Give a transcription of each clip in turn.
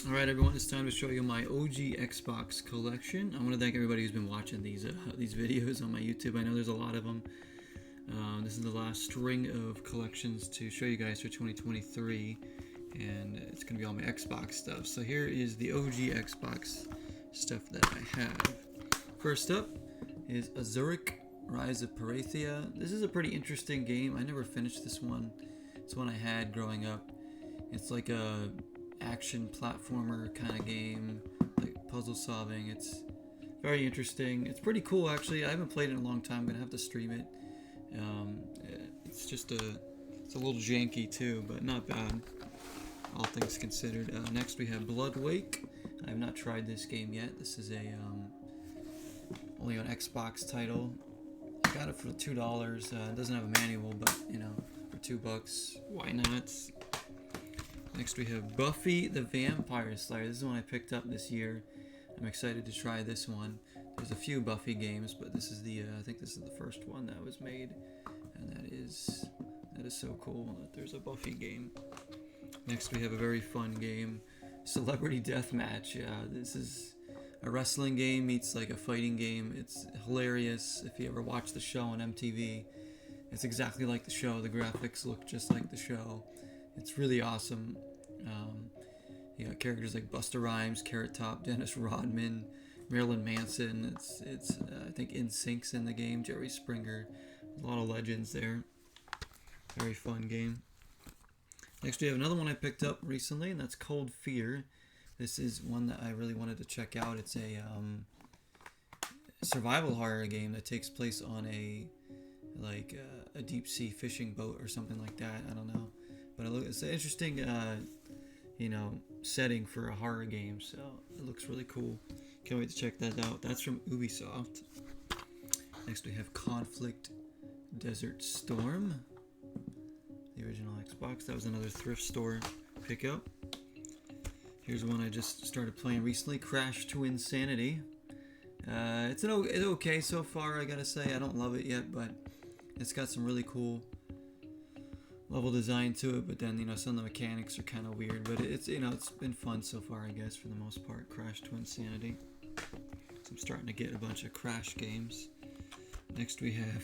Alright everyone, it's time to show you my OG Xbox collection. I want to thank everybody who's been watching these videos on my YouTube. I know there's a lot of them. This is the last string of collections to show you guys for 2023, and it's going to be all my Xbox stuff. So here is the OG Xbox stuff that I have. First up is Aurich, Rise of Parathia. This is a pretty interesting game. I never finished this one. It's one I had growing up. It's like a action platformer kind of game, like puzzle solving. It's very interesting. It's pretty cool actually. I haven't played it in a long time. I'm gonna have to stream it. It's a little janky too, but not bad, all things considered. Next we have Blood Wake. I have not tried this game yet. This is a only an Xbox title. I got it for $2. It doesn't have a manual, but you know, for $2, why not? Next we have Buffy the Vampire Slayer. This is one I picked up this year. I'm excited to try this one. There's a few Buffy games, but this is the I think this is the first one that was made, and that is so cool that there's a Buffy game. Next we have a very fun game, Celebrity Deathmatch. This is a wrestling game meets like a fighting game. It's hilarious. If you ever watch the show on MTV, it's exactly like the show. The graphics look just like the show. It's really awesome. You got characters like Busta Rhymes, Carrot Top, Dennis Rodman, Marilyn Manson. It's I think NSYNC's in the game, Jerry Springer. A lot of legends there. Very fun game. Next we have another one I picked up recently, and that's Cold Fear. This is one that I really wanted to check out. It's a survival horror game that takes place on a deep sea fishing boat or something like that. I don't know. But it's an interesting, setting for a horror game, so it looks really cool. Can't wait to check that out. That's from Ubisoft. Next we have Conflict Desert Storm, the original Xbox. That was another thrift store pickup. Here's one I just started playing recently, Crash to Insanity. It's okay so far, I gotta say. I don't love it yet, but it's got some really cool level design to it, but then some of the mechanics are kind of weird, but it's been fun so far, I guess, for the most part. Crash to Insanity. So I'm starting to get a bunch of Crash games. Next we have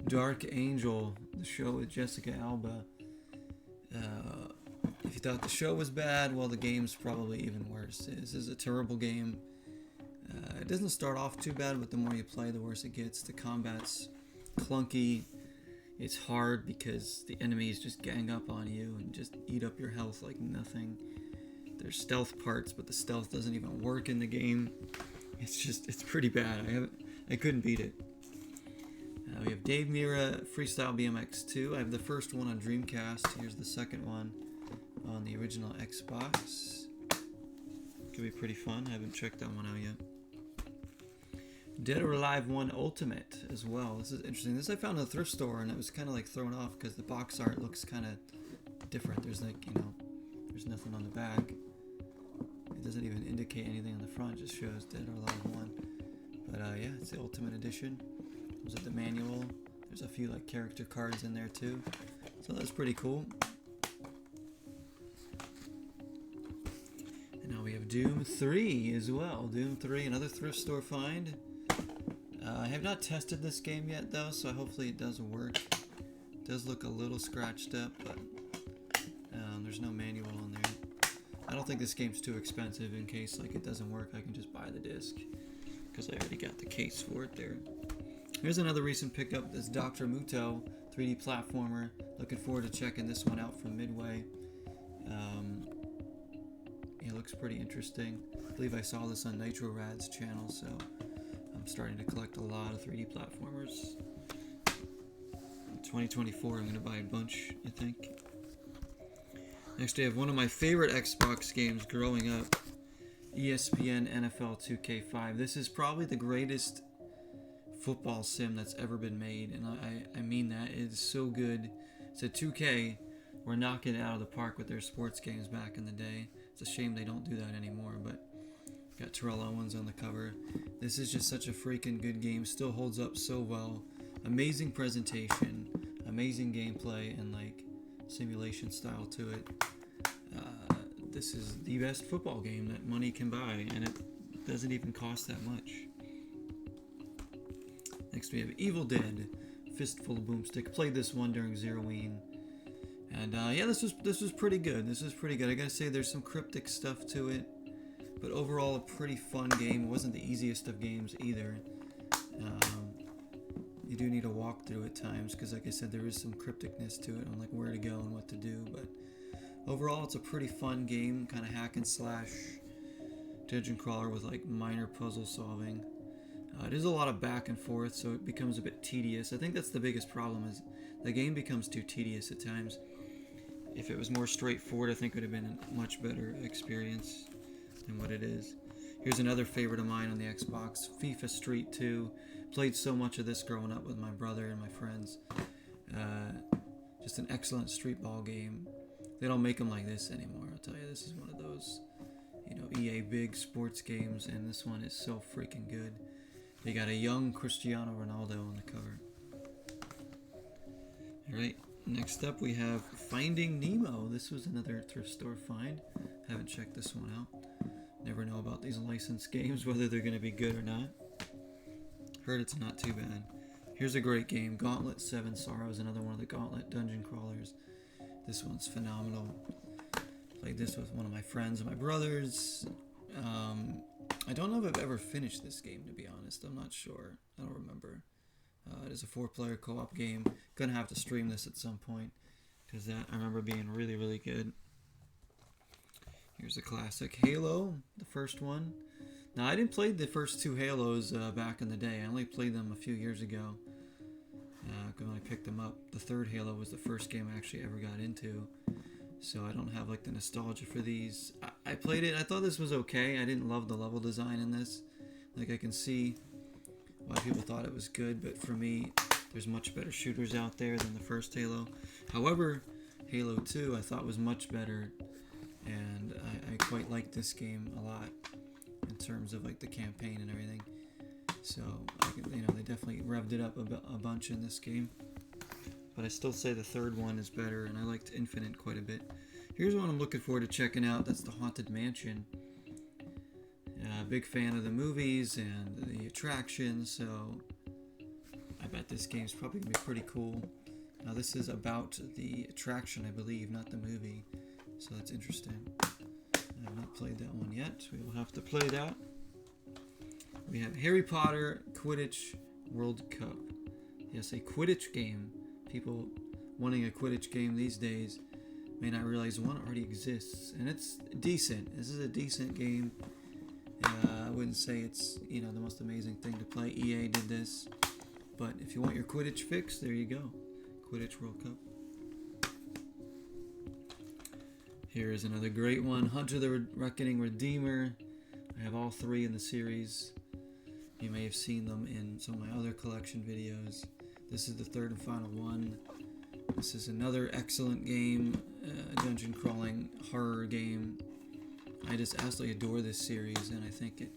Dark Angel, the show with Jessica Alba. If you thought the show was bad, well, the game's probably even worse. This is a terrible game. It doesn't start off too bad, but the more you play, the worse it gets. The combat's clunky. It's hard because the enemies just gang up on you and just eat up your health like nothing. There's stealth parts, but the stealth doesn't even work in the game. It's pretty bad. I couldn't beat it. We have Dave Mirra, Freestyle BMX 2. I have the first one on Dreamcast. Here's the second one on the original Xbox. Could be pretty fun. I haven't checked that one out yet. Dead or Alive 1 Ultimate as well. This is interesting. This I found in a thrift store, and it was kind of like thrown off because the box art looks kind of different. There's there's nothing on the back. It doesn't even indicate anything on the front. It just shows Dead or Alive 1. But yeah, it's the Ultimate Edition. Comes with the manual. There's a few like character cards in there too. So that's pretty cool. And now we have Doom 3 as well. Doom 3, another thrift store find. I have not tested this game yet though, so hopefully it does work. It does look a little scratched up, but there's no manual on there. I don't think this game's too expensive. In case it doesn't work, I can just buy the disc because I already got the case for it there. Here's another recent pickup. This Dr. Muto 3D platformer. Looking forward to checking this one out from Midway. It looks pretty interesting. I believe I saw this on Nitro Rad's channel, so I'm starting to collect a lot of 3D platformers. In 2024, I'm going to buy a bunch, I think. Next, we have one of my favorite Xbox games growing up, ESPN NFL 2K5. This is probably the greatest football sim that's ever been made, and I mean that. It is so good. So 2K were knocking it out of the park with their sports games back in the day. It's a shame they don't do that anymore, but got Terrell Owens on the cover. This is just such a freaking good game. Still holds up so well. Amazing presentation, amazing gameplay, and simulation style to it. this is the best football game that money can buy, and it doesn't even cost that much. Next we have Evil Dead, Fistful of Boomstick. Played this one during Zeroween, and yeah, this was pretty good. This was pretty good. I gotta say, there's some cryptic stuff to it, but overall a pretty fun game. It wasn't the easiest of games either. You do need to walk through at times because, like I said, there is some crypticness to it on like where to go and what to do. But overall, it's a pretty fun game, kind of hack and slash, dungeon crawler with like minor puzzle solving. It is a lot of back and forth, so it becomes a bit tedious. I think that's the biggest problem, is the game becomes too tedious at times. If it was more straightforward, I think it would have been a much better experience than what it is. Here's another favorite of mine on the Xbox, FIFA Street 2. Played so much of this growing up with my brother and my friends. Just an excellent street ball game. They don't make them like this anymore, I'll tell you. This is one of those, EA big sports games, and this one is so freaking good. They got a young Cristiano Ronaldo on the cover. Alright, next up we have Finding Nemo. This was another thrift store find. Haven't checked this one out. Never know about these licensed games, whether they're going to be good or not. Heard it's not too bad. Here's a great game, Gauntlet 7 Sorrows, another one of the Gauntlet dungeon crawlers. This one's phenomenal. Played this with one of my friends and my brothers. I don't know if I've ever finished this game, to be honest. I'm not sure. I don't remember. It is a 4-player co-op game. Gonna have to stream this at some point, because that I remember being really, really good. Here's a classic Halo, the first one. Now, I didn't play the first 2 Halos back in the day. I only played them a few years ago when I picked them up. The third Halo was the first game I actually ever got into, so I don't have like the nostalgia for these. I played it. I thought this was okay. I didn't love the level design in this. Like, I can see why people thought it was good, but for me, there's much better shooters out there than the first Halo. However, Halo 2 I thought was much better, and I quite liked this game a lot in terms of like the campaign and everything. So they definitely revved it up a bunch in this game, but I still say the third one is better, and I liked Infinite quite a bit. Here's one I'm looking forward to checking out. That's the Haunted Mansion. Big fan of the movies and the attractions, so I bet this game's probably gonna be pretty cool. Now, this is about the attraction, I believe, not the movie, so that's interesting. I have not played that one yet. We will have to play that. We have Harry Potter Quidditch World Cup. Yes, a Quidditch game. People wanting a Quidditch game these days may not realize one already exists, and it's decent. This is a decent game. I wouldn't say it's the most amazing thing to play. EA did this, but if you want your Quidditch fix, there you go. Quidditch World Cup. Here is another great one, Hunter the Reckoning Redeemer. I have all 3 in the series. You may have seen them in some of my other collection videos. This is the 3rd and final one. This is another excellent game, dungeon crawling horror game. I just absolutely adore this series, and I think it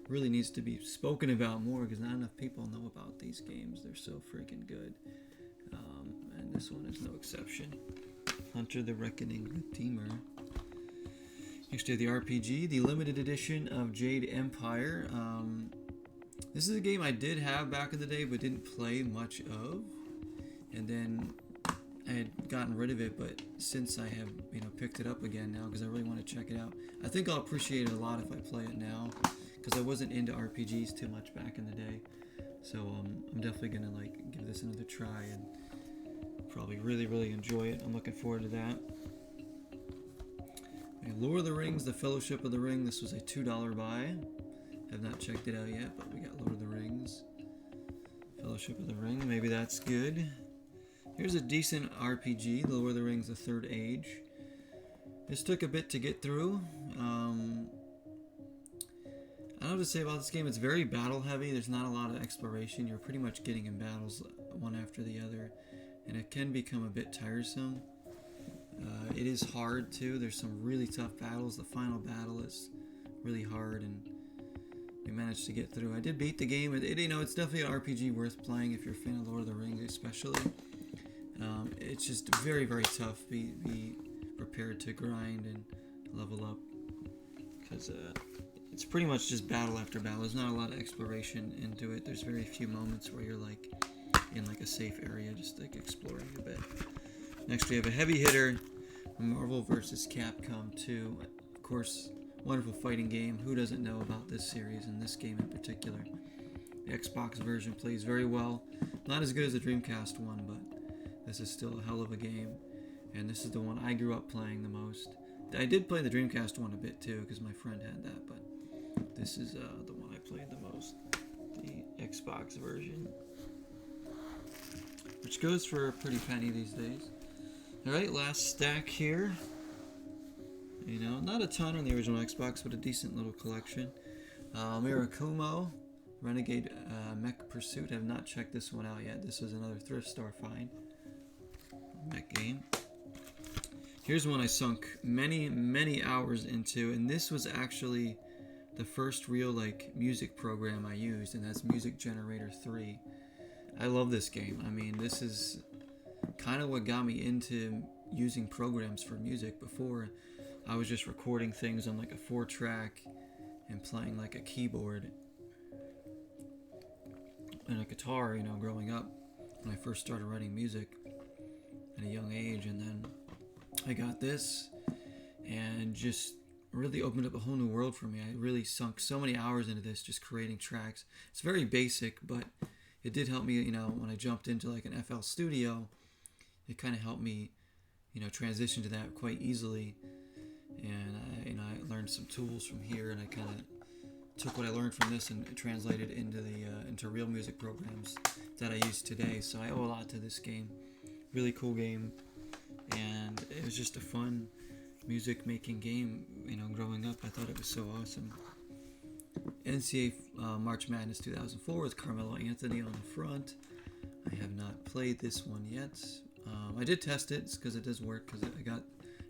really needs to be spoken about more because not enough people know about these games. They're so freaking good. And this one is no exception. Hunter the Reckoning Redeemer. Next, we have the RPG, the limited edition of Jade Empire. This is a game I did have back in the day but didn't play much of, and then I had gotten rid of it, but since I have picked it up again now because I really want to check it out. I think I'll appreciate it a lot if I play it now, because I wasn't into RPGs too much back in the day. So I'm definitely gonna give this another try and probably really, really enjoy it. I'm looking forward to that. And Lord of the Rings, The Fellowship of the Ring. This was a $2 buy. Have not checked it out yet, but we got Lord of the Rings, Fellowship of the Ring. Maybe that's good. Here's a decent RPG, The Lord of the Rings, The Third Age. This took a bit to get through. I don't know what to say about this game. It's very battle heavy. There's not a lot of exploration. You're pretty much getting in battles one after the other, and it can become a bit tiresome. It is hard too. There's some really tough battles. The final battle is really hard, and we managed to get through. I did beat the game. It's definitely an RPG worth playing if you're a fan of Lord of the Rings, especially. It's just very, very tough. Be prepared to grind and level up, because it's pretty much just battle after battle. There's not a lot of exploration into it. There's very few moments where you're like in like a safe area, just like exploring a bit. Next we have a heavy hitter, Marvel vs. Capcom 2. Of course, wonderful fighting game. Who doesn't know about this series and this game in particular? The Xbox version plays very well. Not as good as the Dreamcast one, but this is still a hell of a game. And this is the one I grew up playing the most. I did play the Dreamcast one a bit too, because my friend had that, but this is the one I played the most. The Xbox version, which goes for a pretty penny these days. Alright, last stack here. You know, not a ton on the original Xbox, but a decent little collection. Mirakumo, Renegade Mech Pursuit. Have not checked this one out yet. This is another thrift store find. Mech game. Here's one I sunk many hours into, and this was actually the first real like music program I used, and that's Music Generator 3. I love this game. I mean, this is kind of what got me into using programs for music. Before, I was just recording things on like a 4-track and playing like a keyboard and a guitar, you know, growing up when I first started writing music at a young age. And then I got this and just really opened up a whole new world for me. I really sunk so many hours into this, just creating tracks. It's very basic, but it did help me, you know, when I jumped into like an FL Studio, it kind of helped me, you know, transition to that quite easily. And I learned some tools from here, and I kind of took what I learned from this and translated into into real music programs that I use today. So I owe a lot to this game. Really cool game, and it was just a fun music making game. You know, growing up, I thought it was so awesome. NCAA March Madness 2004 with Carmelo Anthony on the front. I have not played this one yet. I did test it because it does work, because I got,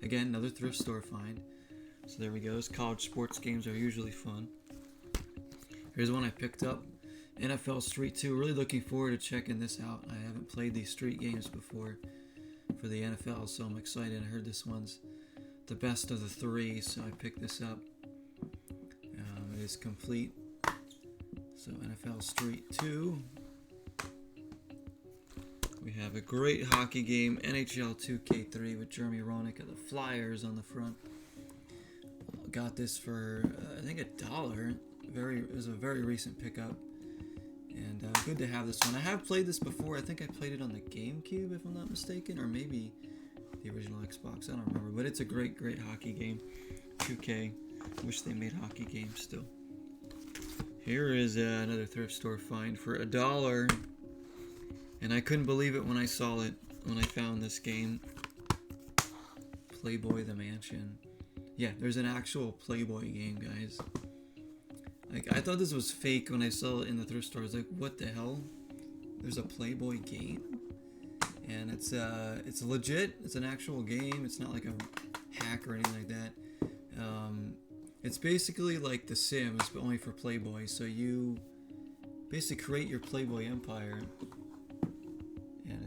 again, another thrift store find. So there we go. Those college sports games are usually fun. Here's one I picked up, NFL Street 2. Really looking forward to checking this out. I haven't played these street games before for the NFL, so I'm excited. I heard this one's the best of the 3, so I picked this up. It is complete. So NFL Street 2. We have a great hockey game, NHL 2K3 with Jeremy Roenick of the Flyers on the front. Got this for I think $1. It was a very recent pickup, and good to have this one. I have played this before. I think I played it on the GameCube, if I'm not mistaken, or maybe the original Xbox. I don't remember, but it's a great hockey game. 2K. Wish they made hockey games still. Here is another thrift store find for $1. And I couldn't believe it when I saw it, when I found this game. Playboy The Mansion. Yeah, there's an actual Playboy game, guys. Like, I thought this was fake when I saw it in the thrift store. I was like, what the hell? There's a Playboy game? And it's legit. It's an actual game. It's not like a hack or anything like that. It's basically like The Sims, but only for Playboy. So you basically create your Playboy empire. And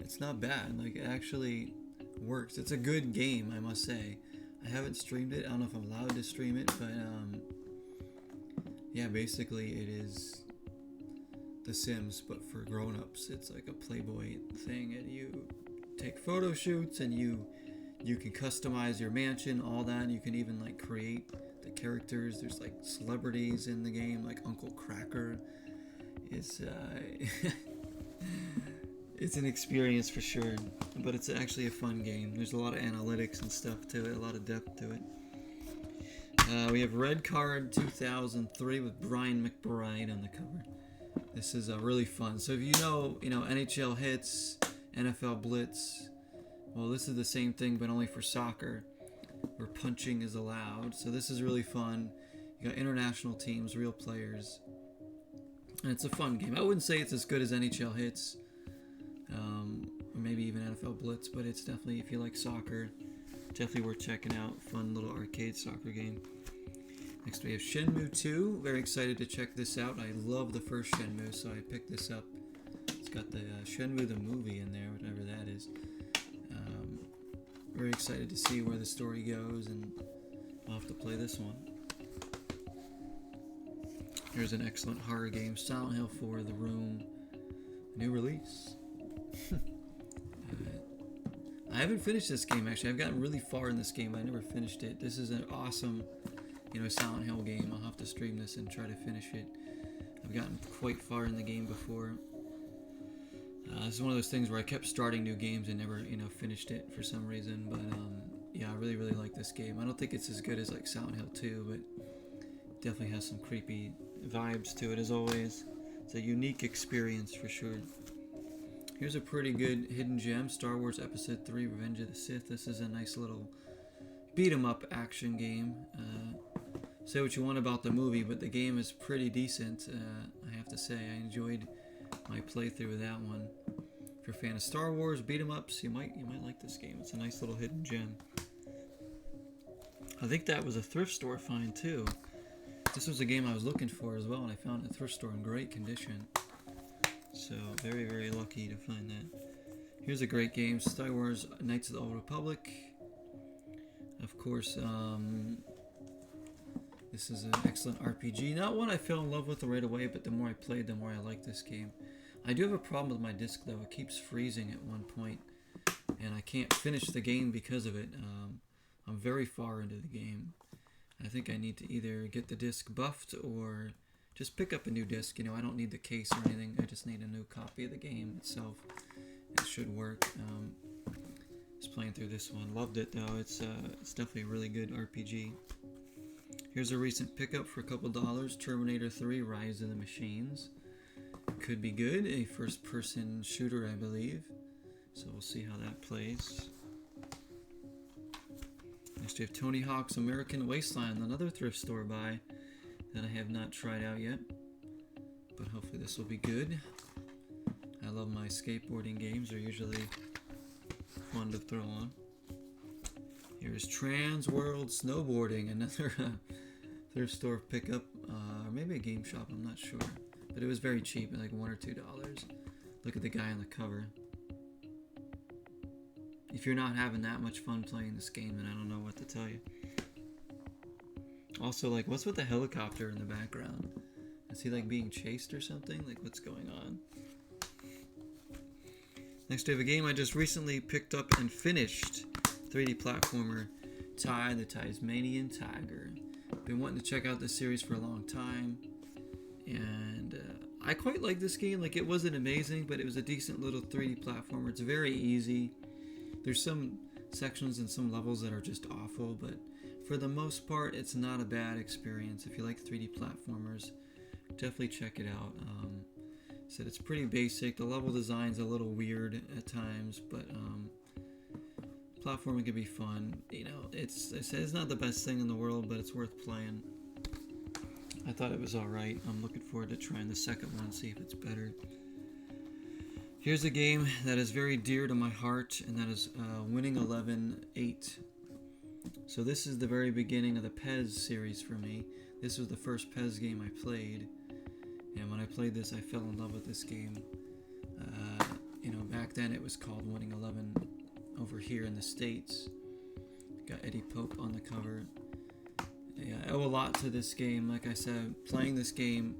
it's not bad. Like, it actually works. It's a good game, I must say. I haven't streamed it. I don't know if I'm allowed to stream it, but yeah, basically it is The Sims, but for grown-ups. It's like a Playboy thing, and you take photo shoots, and you can customize your mansion, all that. You can even like create the characters. There's like celebrities in the game, like Uncle Cracker. It's it's an experience for sure, but it's actually a fun game. There's a lot of analytics and stuff to it, a lot of depth to it. We have Red Card 2003 with Brian McBride on the cover. This is really fun. So if you know NHL Hits, NFL Blitz, well, this is the same thing, but only for soccer, where punching is allowed. So this is really fun. You got international teams, real players, and it's a fun game. I wouldn't say it's as good as NHL Hits, or maybe even NFL Blitz, but it's definitely, if you like soccer, definitely worth checking out. Fun little arcade soccer game. Next we have Shenmue II. Very excited to check this out. I love the first Shenmue, so I picked this up. It's got the Shenmue the movie in there, whatever that is. very excited to see where the story goes, and I'll have to play this one. Here's an excellent horror game, Silent Hill 4: The Room, new release. I haven't finished this game actually. I've gotten really far in this game. I never finished it. This is an awesome, Silent Hill game. I'll have to stream this and try to finish it. I've gotten quite far in the game before. This is one of those things where I kept starting new games and never, finished it for some reason. But yeah, I really, really like this game. I don't think it's as good as like Silent Hill 2, but definitely has some creepy vibes to it as always. It's a unique experience for sure. Here's a pretty good hidden gem, Star Wars Episode 3: Revenge of the Sith. This is a nice little beat-em-up action game. Say what you want about the movie, but the game is pretty decent. I have to say, I enjoyed my playthrough of that one. If you're a fan of Star Wars beat-em-ups, you might like this game. It's a nice little hidden gem. I think that was a thrift store find too. This was a game I was looking for as well, and I found it at a thrift store in great condition. So very, very lucky to find that. Here's a great game, Star Wars Knights of the Old Republic. Of course, this is an excellent RPG. Not one I fell in love with right away, but the more I played, the more I liked this game. I do have a problem with my disc though. It keeps freezing at one point, and I can't finish the game because of it. I'm very far into the game. I think I need to either get the disc buffed or just pick up a new disc. I don't need the case or anything. I just need a new copy of the game itself. It should work. Just playing through this one. Loved it though. It's definitely a really good RPG. Here's a recent pickup for a couple dollars. Terminator 3: Rise of the Machines. Could be good. A first-person shooter, I believe. So we'll see how that plays. Next we have Tony Hawk's American Wasteland, another thrift store buy that I have not tried out yet, but hopefully this will be good. I love my skateboarding games. They're usually fun to throw on. Here's Trans World Snowboarding, another thrift store pickup, or maybe a game shop, I'm not sure, but it was very cheap, like $1 or $2. Look at the guy on the cover. If you're not having that much fun playing this game, then I don't know what to tell you. Also, like, what's with the helicopter in the background? Is he, like, being chased or something? Like, what's going on? Next, we have a game I just recently picked up and finished. 3D platformer, the Tasmanian Tiger. Been wanting to check out this series for a long time. And I quite like this game. Like, it wasn't amazing, but it was a decent little 3D platformer. It's very easy. There's some sections and some levels that are just awful, but for the most part, it's not a bad experience. If you like 3D platformers, definitely check it out. Said it's pretty basic. The level design's a little weird at times, but platforming can be fun. It's not the best thing in the world, but it's worth playing. I thought it was alright. I'm looking forward to trying the second one, see if it's better. Here's a game that is very dear to my heart, and that is Winning 11-8. So this is the very beginning of the PES series for me. This was the first PES game I played, and when I played this, I fell in love with this game. Back then it was called Winning 11 over here in the States. Got Eddie Pope on the cover. Yeah, I owe a lot to this game. Like I said, playing this game,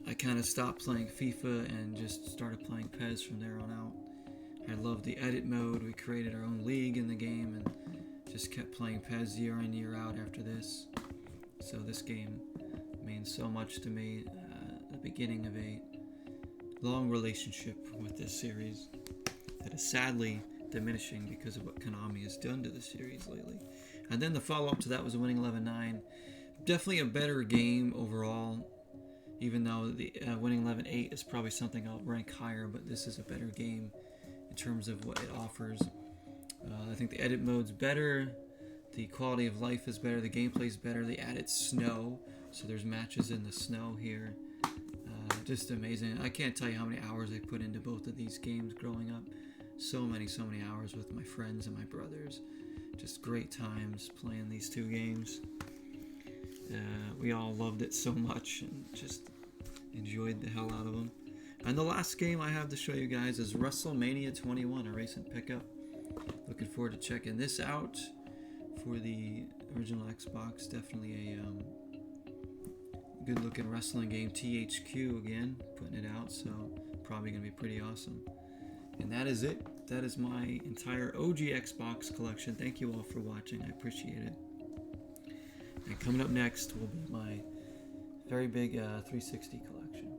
I kind of stopped playing FIFA and just started playing PES from there on out. I love the edit mode. We created our own league in the game and just kept playing PES year in, year out after this. So this game means so much to me. The beginning of a long relationship with this series that is sadly diminishing because of what Konami has done to the series lately. And then the follow-up to that was Winning 11-9. Definitely a better game overall, even though the Winning 11-8 is probably something I'll rank higher, but this is a better game in terms of what it offers. I think the edit mode's better, the quality of life is better, the gameplay's better, they added snow, so there's matches in the snow here. Just amazing. I can't tell you how many hours I put into both of these games growing up. So many hours with my friends and my brothers. Just great times playing these two games. We all loved it so much and just enjoyed the hell out of them. And the last game I have to show you guys is WrestleMania 21, a recent pickup. looking forward to checking this out for the original Xbox. Definitely a good looking wrestling game. THQ again, putting it out, so probably going to be pretty awesome. And that is it. That is my entire OG Xbox collection. Thank you all for watching. I appreciate it. And coming up next will be my very big 360 collection.